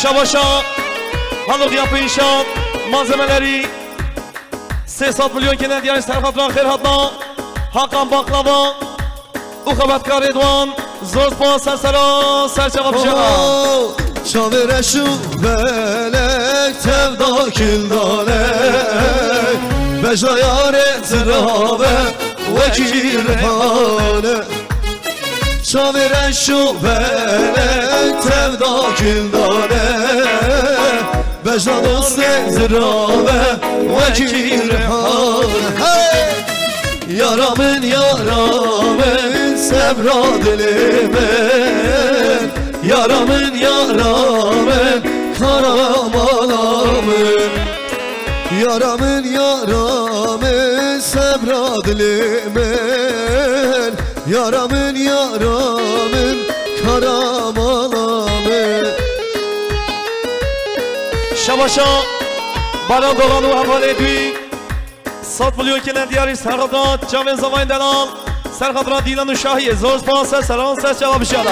Şabaşa Haluk yapı inşaat malzemeleri 300 milyon kenen diyarı serhatran khairhatna Hakan baklava Uxabatkar Edwan Zorspa sersera serçava bişana Çavere şu belek tevda kildanek Bejra yare zirabe vekir hane Çavere şu belek tevda kildanek Bejra dost zirabe vekir hane Yaramın yaramın sebra dilimin Yaramın yaramın karamanamın Yaramın yaramın sebra dilimin Yaramın yaramın karamanamın Şabaşa Baran Doğan'ı havale ediyik 100 milyon kenen diyarı serhatran Cavin Zavayın Delal serhatran Dilan Uşahiye Zorspa serseran serçava bişana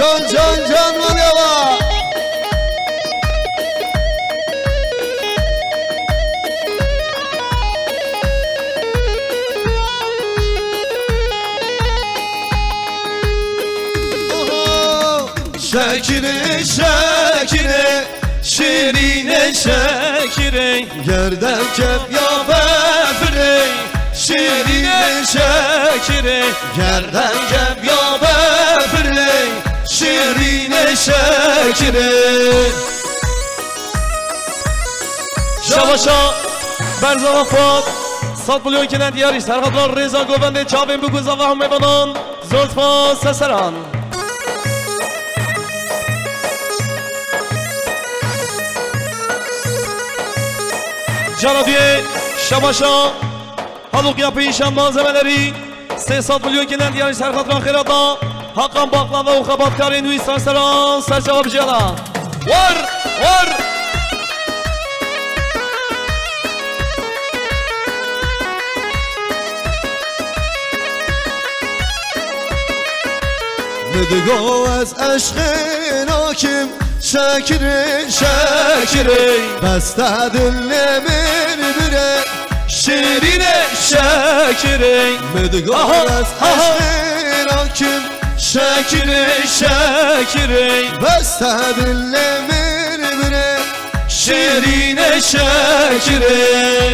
Can Malyava Şekine şekine şirine Şekire Yerden kep ya befre Şirine şekire Yerden kep ya befre Şirine şekire Şabaşa Berzava Fuat 100 milyon kenen diyarı serhatran Reza Govende Cavin Buguzava Hmevanan Zorspa serseran Canaviye Şabaşa Haluk yapı inşaat malzemeleri 300 milyon kenen diyarı serhatran khairhatna Hakan baklava Uxabatkar Enuy serseran serçava bişana Var Müdügo az aşkın hakim Şekiri Şekire Beste dinlemir bire Şirine şekire Müdügo Aha, az aha. aşkın hakim Şekire şekire Beste dinlemir bire Şirine şekire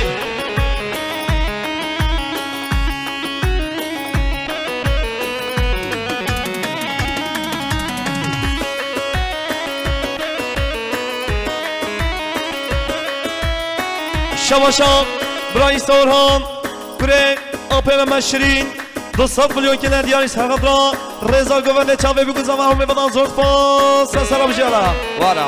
Şabaşa Brais Orhan Kure Apel Şirin 200 milyon kenen diyarı serhatran Reza Govende Cavin Buguzava Hmevanan Zorspa serseran bişana Vara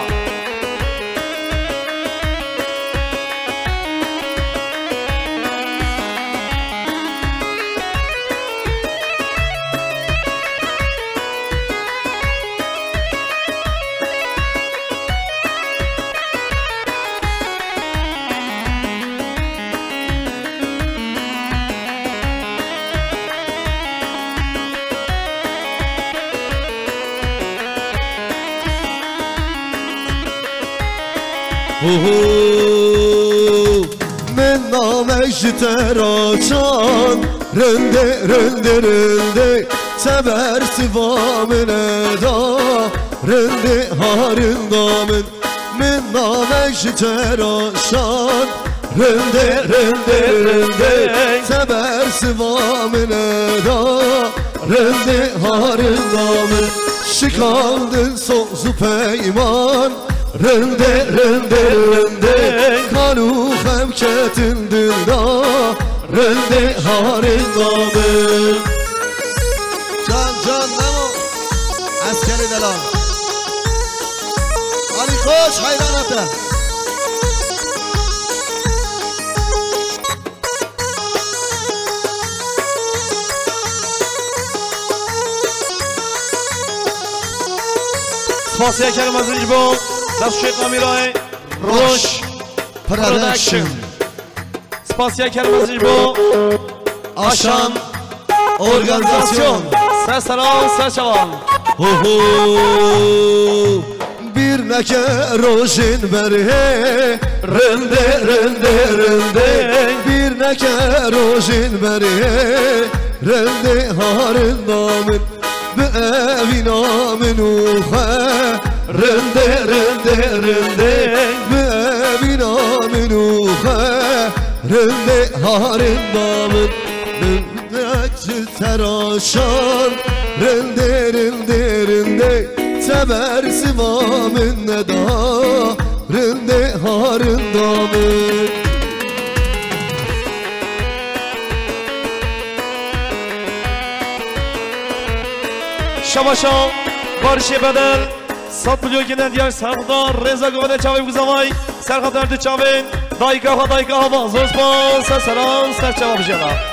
من نامش تراچان رنده رنده رنده سبر سوامن دا رنده هارندامن من نامش تراشان رنده رنده رنده سبر سوامن دا رنده هارندامن شکاندن سوزو پیمان Rende rende rende Kanu femketin dilda Rende harindamın Can nemo Askeri delan Ali Koç hayranatı سپاسیه کرم از اینجا دست شوی قامیرای روش پرودکشن سپاسیه کرم از اینجا آشان ارگانیزاسyon سرسران سرچوان bir neke rojin berihe rende rende rende bir neke rojin berihe rende harin namin be evin namin uha rende rende rende be evin namin uha rende harin namin Rende teraşan rende rende rende Teber sivamın neda rende harındamın Şabaşa barışı bedel Sat milyon gelen diğer Serkadar Reza Gövede Çavim Kızamay Serkadar Çavim Dayka hava Zospan Serseran Serçava Bıcana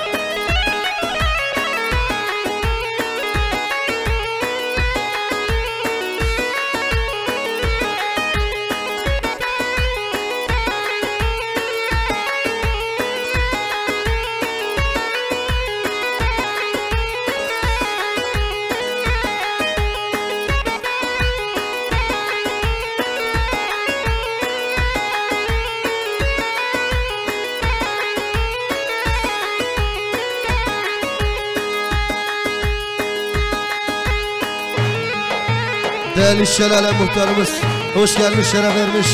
Değerli şelale muhtarımız hoş gelmiş, şeref vermiş.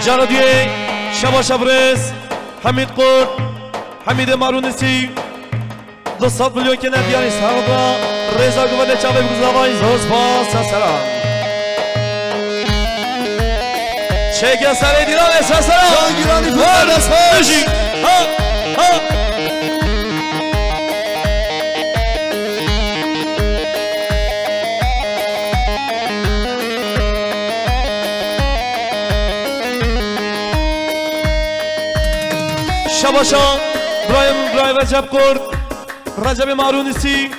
Canı diye Şabaşa Brez Hamid Kurt Hamid Marunisi 200 milyon kenar diyarı Serkadar Reza Gövede Çavim Kızamay Zospan Serseran Çeken sare diran esasara Can girani fırlar esas Ha ha Şabaşa İbrahim Recep Kurt Recep Marunisi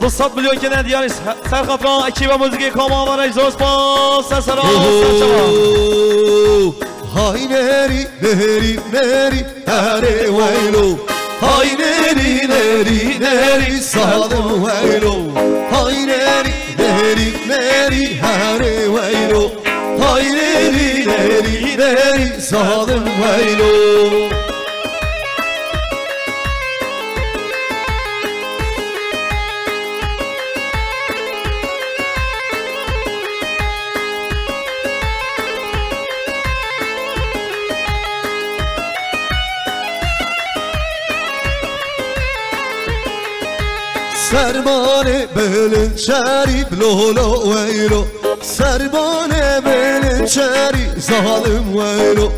200 milyon kenar diyarı Serkadar ekibe müziği kama var Zospan Serseran Serçava Hay neri neri neri Hare vaylo Hay neri neri neri Sadım vaylo Hay neri neri neri Hare vaylo Hay neri neri neri Sadım vaylo Sermane belin şerif lolo veylo Sermane belin şerif zalim veylo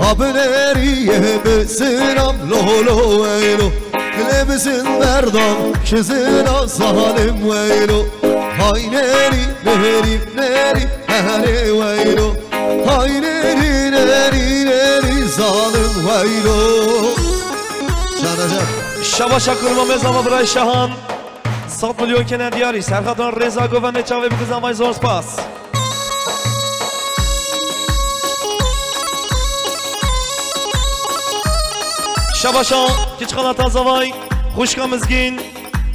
Haberleri yebesinam lolo veylo Glebisin berdan kizina zalim veylo Hay neri neri neri heri veylo Hay neri neri neri zalim veylo Şanacak Şabaşa kurma mezama Bray Şahan 100 milyon kenar diyarı Serkadar Reza Gövende Çavim Kızamay Zorspas Şabaşa Kiç Kanat Azavay Kuşka Mizgin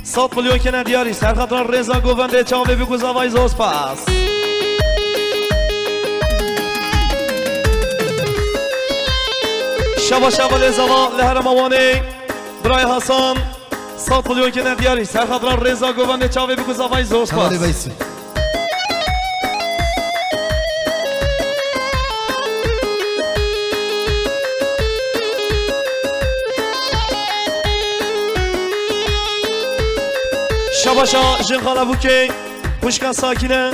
100 milyon kenar diyarı Serkadar Reza Gövende Çavim Kızamay Zorspas Şabaşa Valezava Lehremavani Bray Hasan 100 milyon kenar diyarı Serkadar Reza Gövende Çavim Kızamay Zorspas Hadi beysin Şabaşa Jinxana Buke Kuşkan Sakine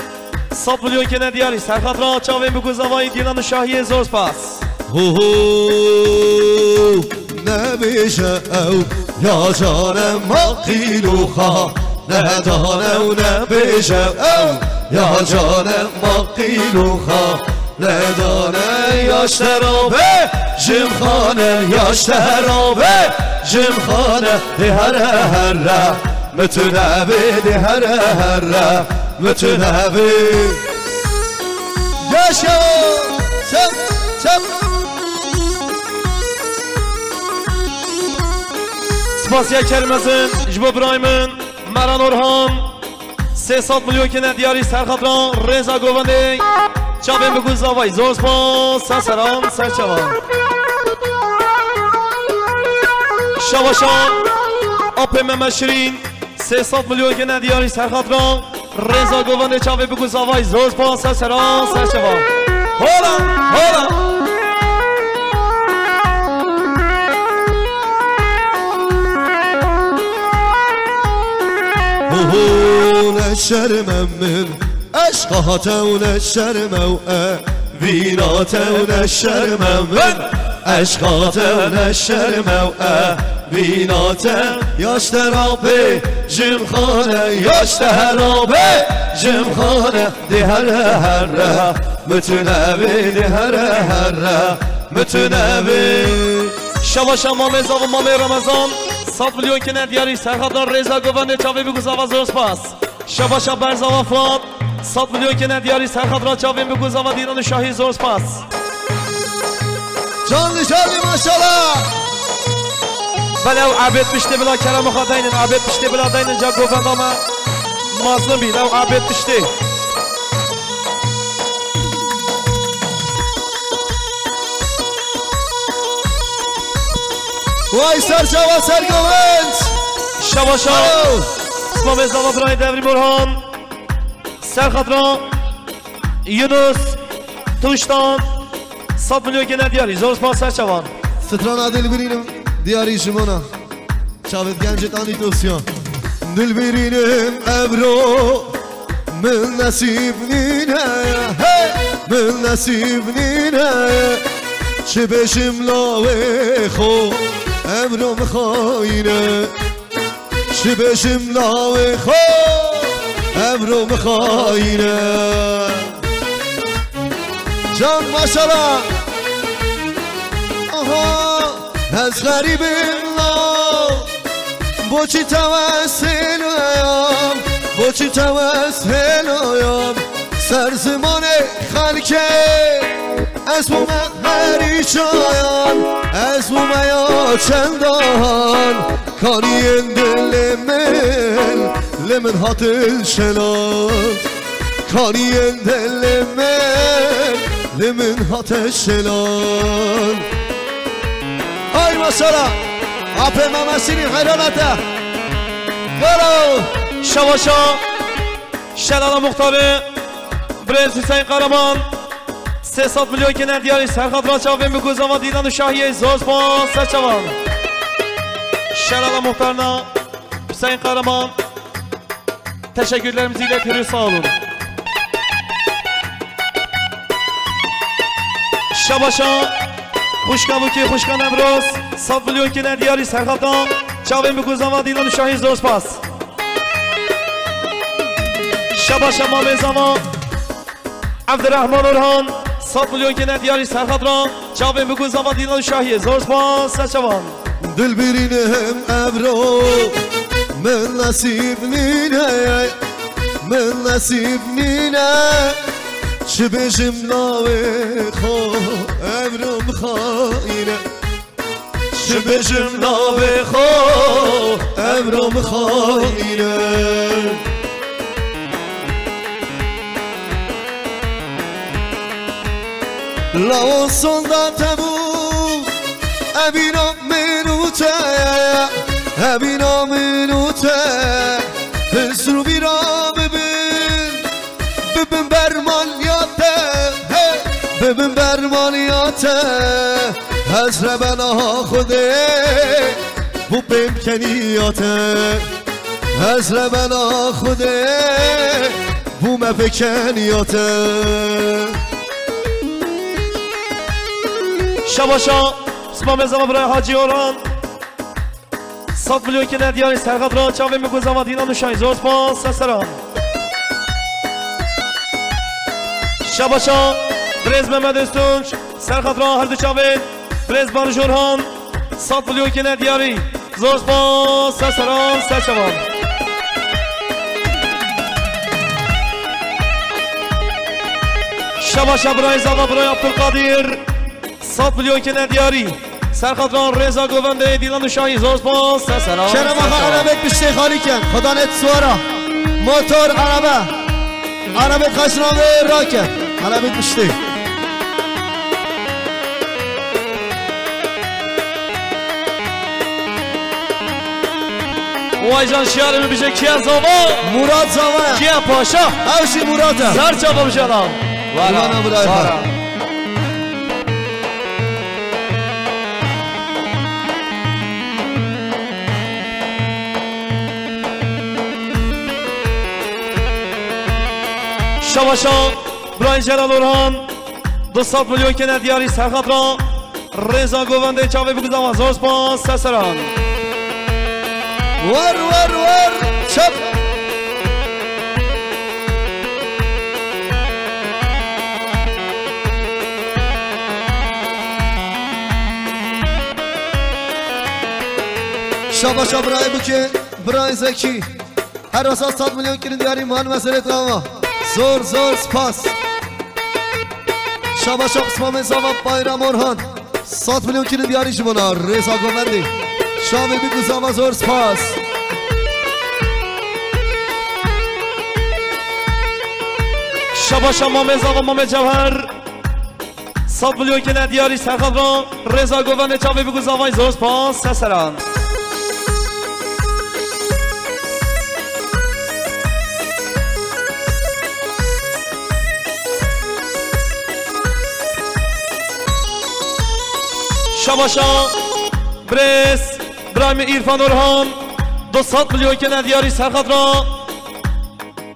100 milyon kenar diyarı Serkadar Çavim Kızamay Dilan Şahiye Zorspas Ne bişev ya canım makiluha Ne danev ne bişev ya canım makiluha لدانه یاش ترابه جمخانه یاش ترابه جمخانه دی هر متنبی دی هر متنبی یاشا چپ سپاسیه کرمزن جبو برایمن مران اورهان 300 میلیون کنه دیاری سرخطران رضا گوونده چاوین بگو زاوای زور سپاس سرسران سرچوان شواشان آپ ممشرین 300 میلیون کنه دیاری سرخطران رضا گوونده چاوین بگو زاوای زور سپاس سرسران سرچوان هولا نشرمم من عشقات و نشرمم وینات و نشرمم من عشقات و نشرمم وینات یاش ترابه جمخانه یاش ترابه جمخانه دی هر متنبی دی هر متنبی شواش امام ازا و امام رمضان 100 میلیون کنه دیاری سرخطران رضا گوونده چاوی بگو زاوا زور سپاس شواش برزا و فلان 100 میلیون کنه دیاری سرخطران چاوی بگو زاوا دیران شاهی زور سپاس جان ماشاءالله بله او عبد پشته بلا کرم خداینن عبد پشته بلا داینن جا گوونده ما مظلوم بید او عبد پشته وای سرچوا سرگوند شواشا اسمام ازداوا برای دوری برهان سرخطران یونس توشتان 100 میلیون کنه دیاری زور سپاس سرچوان سترانا دل برینم دیاری شمانا چاوت گنجت آنی دوستیان دل برینم ابرو من نصیب نینه من نصیب نینه چه بشم لاوه خو امرو مخاینه چه بشم لاوه خو امرو مخاینه جان ماشاءالله آها از غریب الله با چی توسل آیم با چی توسل آیم سرزمان خلکه از بوم هریشان از بوم یا چندان کاری دل من هاتل شلان کاری دل من هاتل شلان آی ماشاءالله آپ ممسینی حیرانته برو شواشا شلال مختاره برنس حسین قهرمان 300 میلیون کنه دیاری سرخطران چاوین بگو زاوا دیدن شاهی زور سپاس سرچوان شلال مختارنا حسین قهرمان teşekkürlerimizi iletiyoruz sağ olun şabaşa خوشکاوکی خوشکان امروز 100 میلیون کنه دیاری سرخطران چاوین بگو زاوا دیدن شاهی زور سپاس شباش امام زمان عبدالرحمن اورهان 100 میلیون کنه دیاری سرخطران چاوین بگو زاوا دیدن شاهی زور سپاس سرچوان دل برینم ابرو من نصیب نینه من نصیب نینه چه بشم ناوه خو امرم خاینه چه بشم ناوه خو امرم خاینه لا صندت بود ابینا منوته ابینا منوته حسرو بیرا ببین برمانیاته ببین برمانیاته حسر بنا خوده بو بمکنیاته حسر بنا خوده بو مفکنیاته شباشا اسمام زمان برای حاجی اوران 100 میلیون کنه دیاری سرخطران چاوین بگو زاوا دیدن شاهی زور سپاس سرسران شباشا برز محمد استونج سرخطران هر دو چاوه برز بانو جورهان 100 میلیون کنه دیاری زور سپاس سرسران سرچوان شبا شب برای زاغا برای عبدالقادر 100 میلیون کنه دیاری سرخطران رضا گوونده دیلان شاهی زور سپاس سرسران شرم آقا عربت بشته خالی کن خدا نت سوارا موتور عربت خشنامه را کن عربت بشته وای جان شیاره میشه کیا زاوا مراد زاوا کیا پاشا اوشی مراده سر چاپا میشه الان والا برای خواهر شباشا برای جلال اورهان 200 میلیون کنه دیاری سرخطران رضا گوونده چاوه بگذام زور سپاس سرسران ور چپ شباشا برای بوکه برای زکی هر اساس 100 میلیون کنه دیاری مان مسئله تمام زور سپاس شباشا قسمه زاوا بایرام اورهان 100 میلیون کنه دیاری جمعنا رضا گوونده شاوه بگو زاوا زور سپاس شباشا مامه زاوا مامه جوهر 100 میلیون کنه دیاری سرخطران رضا گوونده چاوه بگو زاوای زور سپاس سرسران شباشا برس برایم ایرفان اورهان 200 میلیون کنه دیاری سرخطران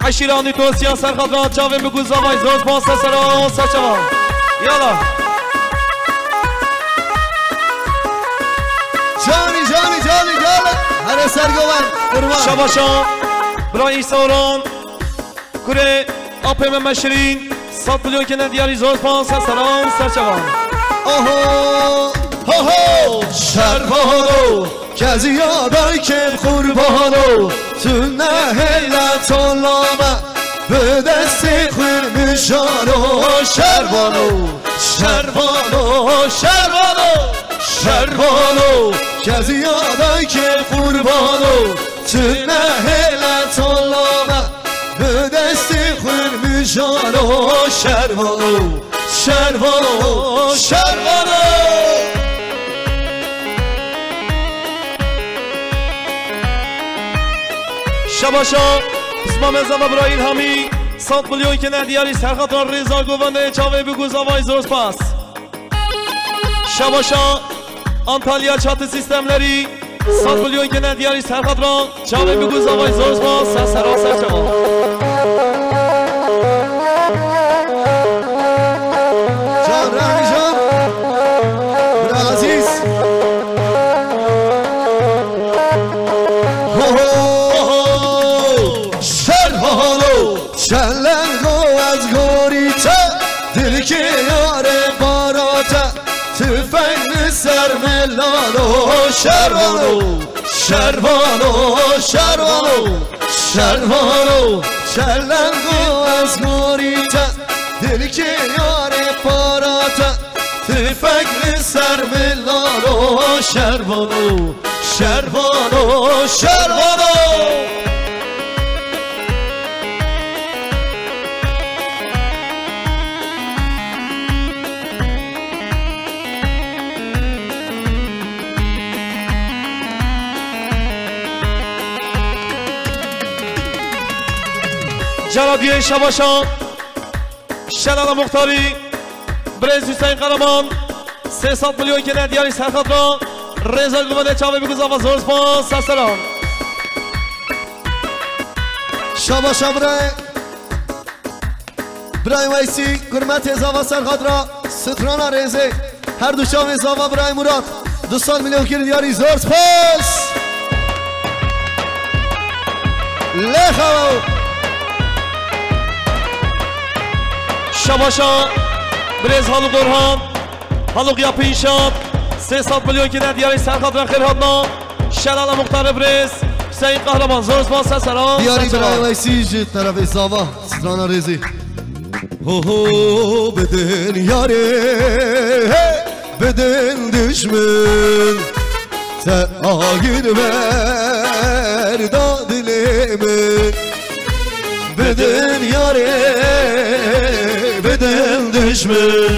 عشیرانی توسیان سرخطران چاوه بگو زاوای زور سپاس سرسران سرچوان یالا جانی هر سرگوان قربان شباشا برای ایسا اوران کره آپم مشرین 100 میلیون کنه دیاری زور سپاس سرسران سرچوان اوهو شربانو کزی یادای که قربانو تو نه هیلت علامه به دست خور نشانو شربانو کزی یادای که قربانو تو نه هیلت علامه به دست خور نشانو شربانو شباشا اسمام زبا برای الهامی 100 میلیون کنه دیاری سرخطران رضا گوونده چاوه بگو زاوای زور سپاس شباشا آنتالیا چات سیستملری 100 میلیون کنه دیاری سرخطران چاوه بگو زاوای زور سپاس سرسران سرچوان شلنگو از گوریتا دل که یاره باراتا تفنگ سر ملانو شربانو شلنگو از گوریتا دل که یاره باراتا تفنگ سر ملانو شربانو جنابی شباشا شلال مختاری برز حسین قرمان 300 میلیون کنه دیاری سرخطران رضا گوونده چاوه بگو زاوا زور سپاس سرسران شباشا برای ویسی گرمت زاوا سرخطران ستران رزه هر دو شاوه زاوا برای مراد 200 میلیون کنه دیاری زور سپاس لخو شباشا برز هالو قرهان هالو قیاپ اینشاد 300 میلیون که دیاری سرخاطر خیرهادنا شلال مختار برز حسین قهرمان زورز با سلام دیاری برای ویسی جد طرف زاوا ستران رزی هو بدن یاری بدن دشمن تغییر ver dilimin بدن یاری بدن دشمن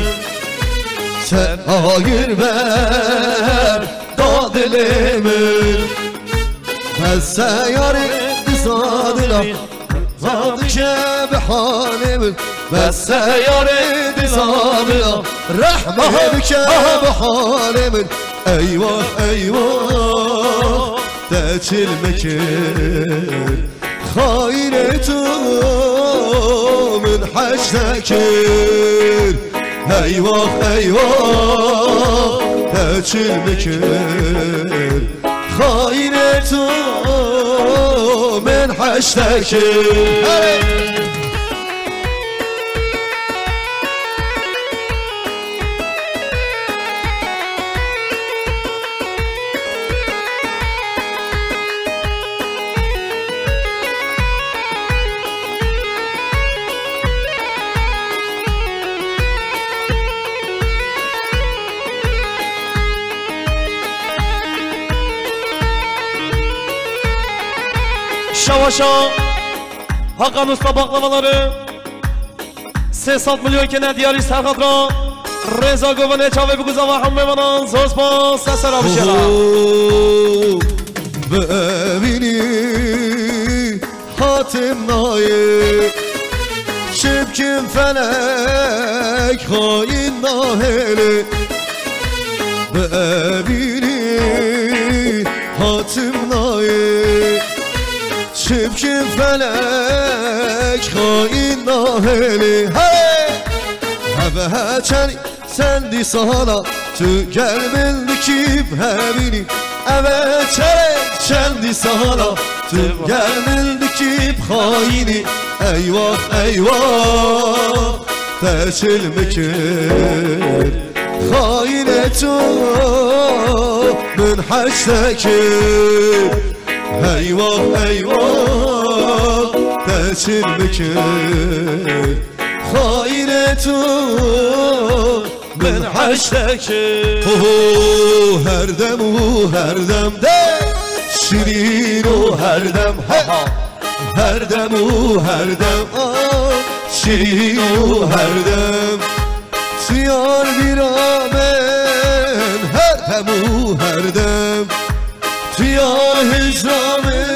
تغییر ver dilimin بس یاری صادلا صادق بحالم بس يارد صابرا رحمة بك بحالم أيوة أيوة تاج المكان خاينته من حشتك أيوة أيوة تاج المكان خاينته من حشتك Şavaşa Hakan Usta baklavaları 300 milyon kene diyari serhadra Reza Govane çave bugüza ve hammevanan Zospa sesera bişela Bevini hatim naye Şibkim felek hain naheli Bevini hatim naye Şibkim felek hain naheli Hey! Heve çeni sendi sana Tu gelmildi ki hevini Heve çeni sana Tu gelmildi ki haini Eyvah eyvah Teşilmekir Hainetu Min haştekir Eyvah eyvah Teşilmekir Hainetu Min haştekir Her dem de Şirin o her dem Her dem o her dem Şirin o her dem Siyar bir amen Her dem o her dem Siyar hicramen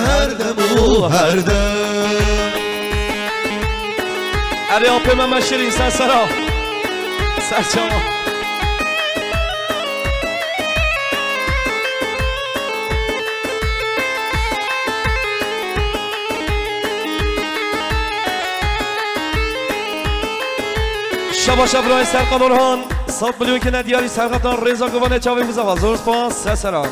Her dem o her dem Eri apı Mehmet Şirin Sersera Serçama Şabaşa Brahim Serkan Orhan 100 milyon kene diyari Serkan Reza Govane çave bugüza ve Zospa sesera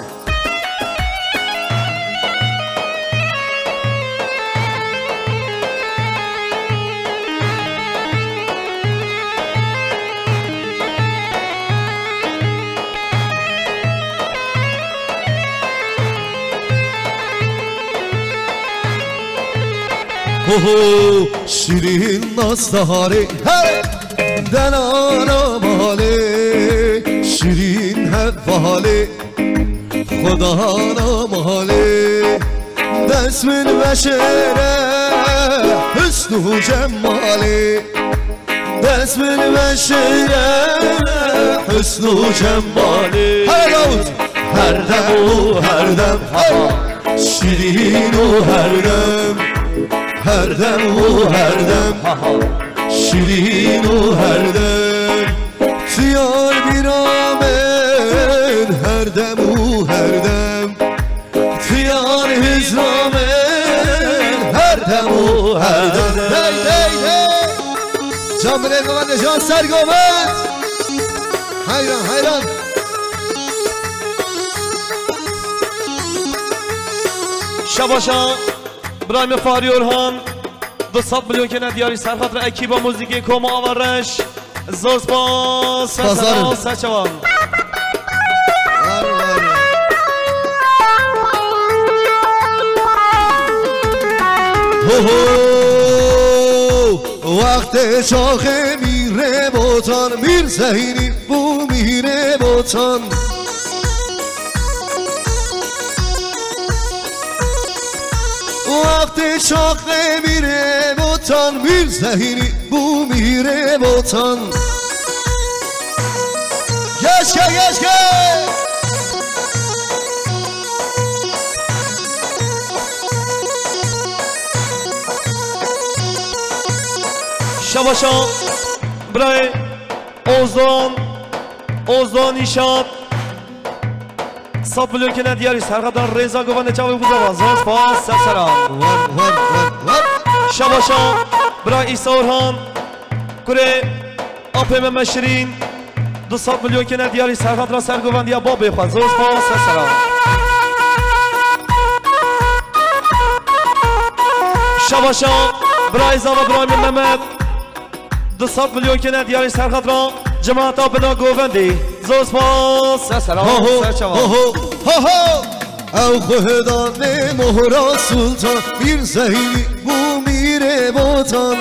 Şirin nastahari Denana mali Şirin hevvali Khudana mali Desmin beşere Hüsnü cemmali Desmin beşere Hüsnü cemmali Her davut Her dem o her dem Şirin o her dem Her dem o her dem Şirin o her dem Tiyar bir amen Her dem o her dem Tiyar hicramen Her dem o her dem Hey hey hey Can Bilek Can Sergomet Hayran hayran Şabaşa Brahim Fahri Orhan 200 milyon kene diyari serhat ve ekiba müziği koma avarış زور سپاس سپاسدارم. سرچوان وقت شاخه میره بوتان میر زهینی بو میره بوتان وقت شاخه میره بوتان میر زهینی بو میره بوتان گشکه شباشان برای اوزدان ایشان 100 میلیون که ندیاری سرقدر رضا گوانه چاوی بوزاوان زور سپاس سرسران شباشان برای ایسا اورهان کره آپم مشرین 200 میلیون که ندیاری سرقدر سرگوان دیا باب بخوان زور سپاس سرسران شباشان برای زاو ابراهیم محمد 200 میلیون که ندیاری سرقدر جماعت ها بنا گووندی زور سپاس سرسران سرچوان او خودان مهرا سلطان میر زهینی بو میره بوتان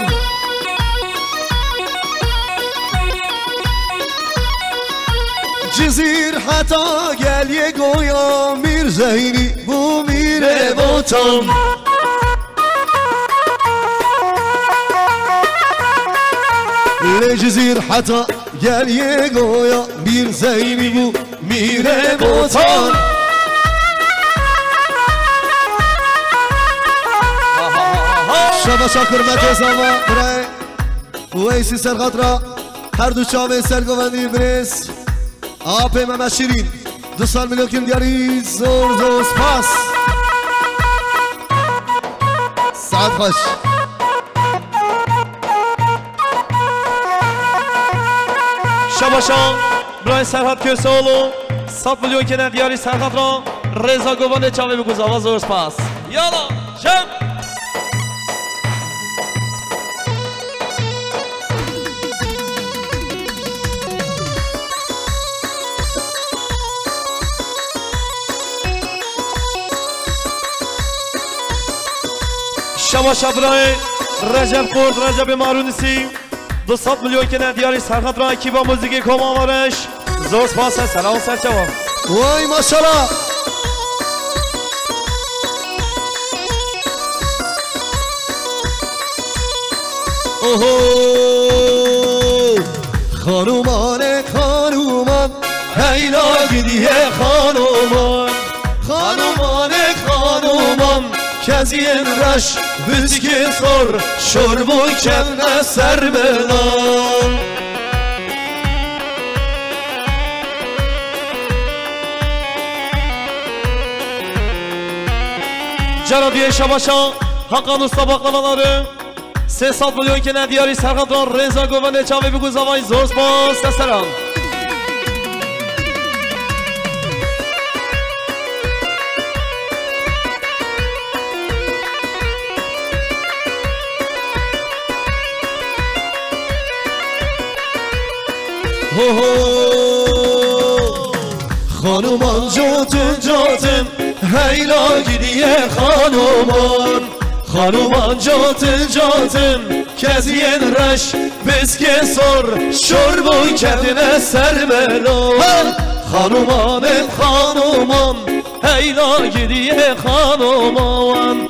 جزیر حتا گلیه گویا میر زهینی بو میره بوتان لجزیر حتا گلیه گویا میر زهینی بو میره بوتان شما شاکر متزاما برای ویسی سرخاطرا هر دو چاوه سرگوندی برس آپ ممه شیرین 200 میلیون کیلو دیاری زور سپاس سعد خوش شباشان برای سرحد کسولو 100 میلیون که ندیاری سرحد را رضا گوانه چاوه بگوز آواز زور سپاس یالا شم شباشا برای رجب قرد رجب مارونسی 200 میلیون که ندیاری سرخط را اکی با موزیک کم آمارش زور سپاس سلام سرچوان وای ماشالله اوهو خانومان هیلا گیدیه خانومان کزین رش بزگی سر شربو کن سر بلان جنابی شباشا حقا نستا باقلالاره 300 میلیون که ندیاری سرخط را رضا گوانه چاوه بگوز آوای زور سپاس سلام خانومان جاتن هیلا گیدیه خانومان جاتن کزین رش بسکه سر شربوی کدن سر ملان خانومان هیلا گیدیه خانومان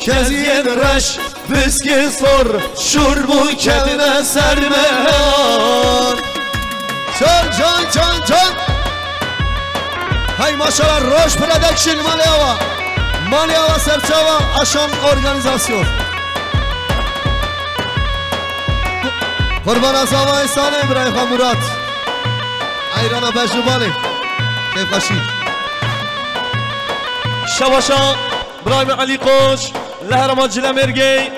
کزین رش بسکه سر شربوی کدن سر ملان جان های ماشالله روش پرودکشن مالیاوا سرچاوا اشان ارگانیزاسیون قربان از آوای سالم برای خان مراد ایرانا بجنوبانی کیف باشید شباشا برای علی قوش لهرمان جلم ارگی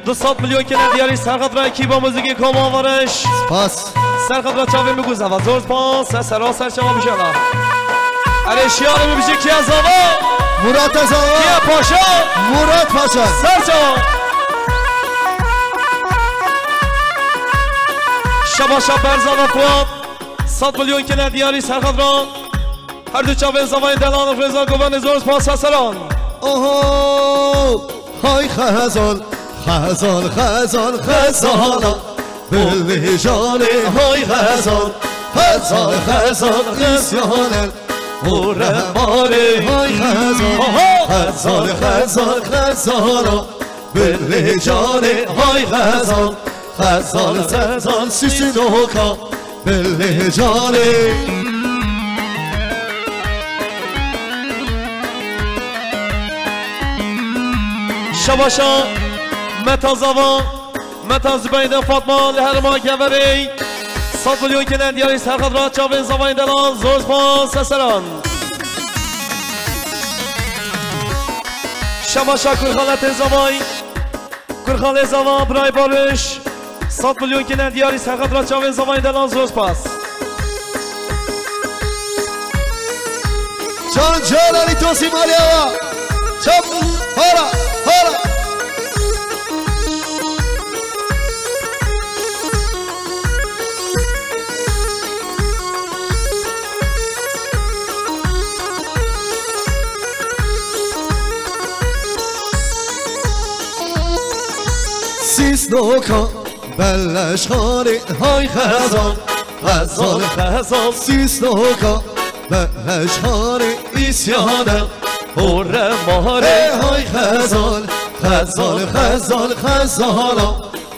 200 میلیون که ندیاری سرخط را اکی با موزیک کم آوارش سپاس سرخط را چاوه میگوزم و زور سپاس سراسر شما بشالا اره شیانه میشه کی از آوا مراد از آوا کی پاشا مراد پاشا سر شما شباشا برزا و فواد 100 میلیون کنه دیاری سرخط را هر دو چاوین زوای دلان رضا گوان زورس پاس سلام اوهو های خزال خزال خزال خزال بلی جانه های خزال خزال خزال اسیانه بوره ماره های خزال خزال خزال بلی جانه های خزال خزال خزال سیسی نوکا بلی جانه شباشا متا زوا متا زبید فاطمه لهر ما گوری 100 میلیون کنه دیاری سرخط را چاوین زوای دلان زورس پاس سلام شباشا کرخالت زوای کرخال زوا برای بارش 100 میلیون کنه دیاری سرخط را چاوین زوای دلان زورس پاس جان جلالی توسی مالیا چپ هارا هارا سیس نوکا بلش خانه های خزال خزال خزال سیس نوکا بلش خانه ایسیانه بوره ماره های خزال خزال خزال خزالا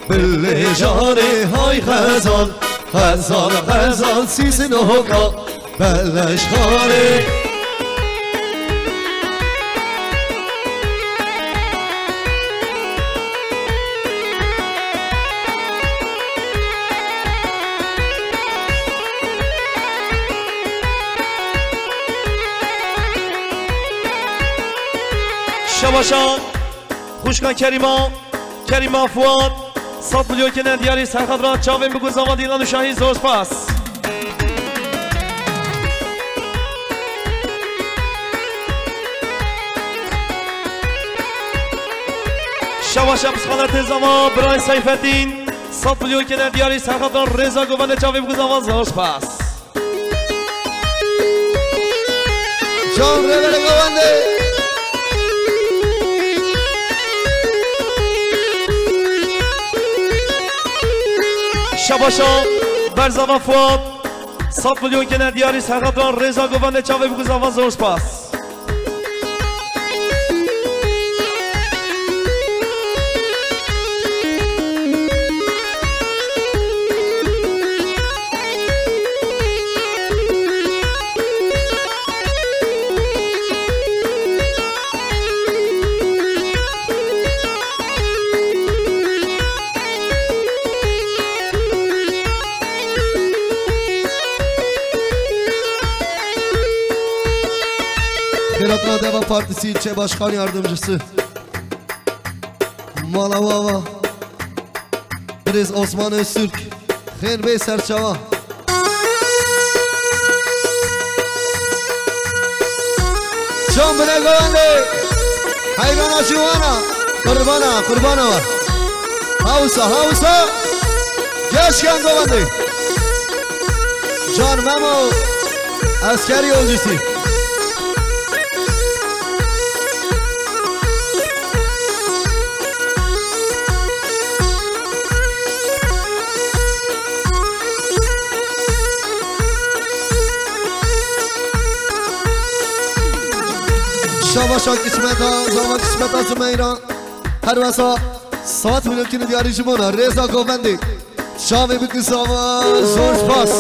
بله جانه های خزال خزال خزال سیس نوکا بلش خانه شباشا خوشکان کریما فواد 100 میلیون کنه دیاری سرخط را چاوین بگو زوان دیلان و شاهی زورس پاس شباشا بسخانت زمان برای سیف الدین 100 میلیون کنه دیاری سرخط را رضا گوان چاوین بگو زوان زورس پاس جان رول گوانده شباشا برزاوا فواد 100 میلیون کنه دیاری سرخط را رضا گوان چاوین بگو زوان زورس پاس Kıratma Deva Partisi İlçe Başkan Yardımcısı Malavava Priz Osman Öztürk Khair Bey Serçava Can bile gövende Hayvana şivana Kurbana var Havsa Geçken gövende Can Memo Askeri yolcusu شباشا قسمتا زمان قسمتا زمیران هر واسا 100 میلیون کنه دیاری جمعنا رضا گووندی شاوی بکن زمان زور پاس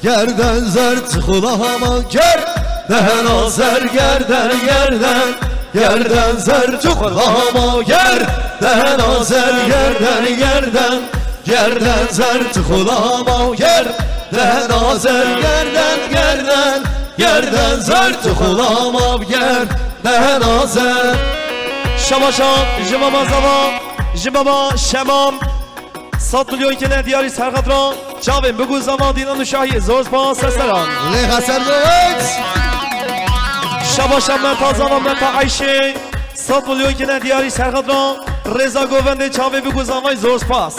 Gerden zert kulağıma gerden azer gerden zert kulağıma gerden azer gerden zert kulağıma ده نازل گردن زرد خلام گرد ده نازل شباشان جماما زمان جماما شمام 100 میلیون که دیاری سرخط را جاویم بگو زمان دینان شاهی زور سپاس سران لی حسن گویت شباشان من تا زمان من تا عیشه 100 میلیون که دیاری سرخط را رضا گوونده چاوی بگو زمان زور سپاس